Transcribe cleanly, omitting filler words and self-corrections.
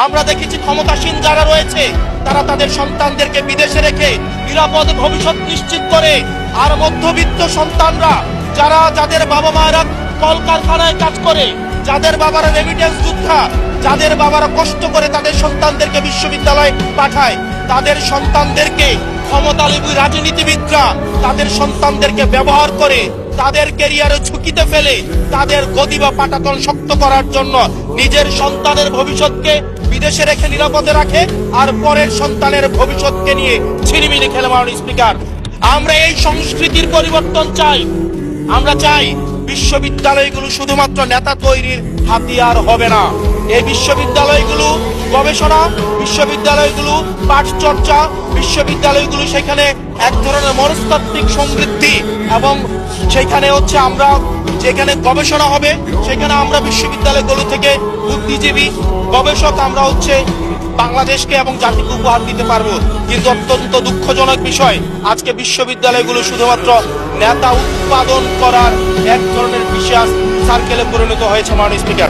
আমরা দেখেছি ক্ষমতাসীন যারা রয়েছে তারা তাদের সন্তানদেরকে বিদেশে রেখে নিরাপদ ভবিষ্যৎ নিশ্চিত করে, আর মধ্যবিত্ত সন্তানরা যাদের বাবা মায়েরা কলকারখানায় কাজ করে, যাদের বাবারা রেমিটেন্স যোদ্ধা, যাদের বাবারা কষ্ট করে তাদের সন্তানদেরকে বিশ্ববিদ্যালয়ে পাঠায়, তাদের সন্তানদেরকে ক্ষমতালোভী রাজনীতিবিদরা তাদের সন্তানদেরকে ব্যবহার করে তাদের ক্যারিয়ারে ঝুঁকিতে ফেলে তাদের গদি বা পাটাতন শক্ত করার জন্য নিজের সন্তানের ভবিষ্যৎকে বিদেশে রেখে নিরাপদে রাখে, আর পরের সন্তানের ভবিষ্যৎকে নিয়ে ছিনিমিনি খেলে। মাননীয় স্পিকার, আমরা এই সংস্কৃতির পরিবর্তন চাই। আমরা চাই বিশ্ববিদ্যালয়গুলো শুধুমাত্র নেতা তৈরির হাতিয়ার হবে না। এই বিশ্ববিদ্যালয়গুলো গবেষণা, বিশ্ববিদ্যালয়গুলো পাঠ চর্চা, বিশ্ববিদ্যালয়গুলো সেখানে এক ধরনের মনস্তাত্ত্বিক সমৃদ্ধি, এবং সেখানে আমরা যেখানে গবেষণা হবে সেখানে আমরা বিশ্ববিদ্যালয়গুলো থেকে বুদ্ধিজীবী গবেষক আমরা বাংলাদেশকে এবং জাতিকে উপহার দিতে পারবো। কিন্তু অত্যন্ত দুঃখজনক বিষয়, আজকে বিশ্ববিদ্যালয়গুলো শুধুমাত্র নেতা উৎপাদন করার এক ধরনের বিশেষ সার্কেলে পরিণত হয়েছে। মাননীয় স্পিকার।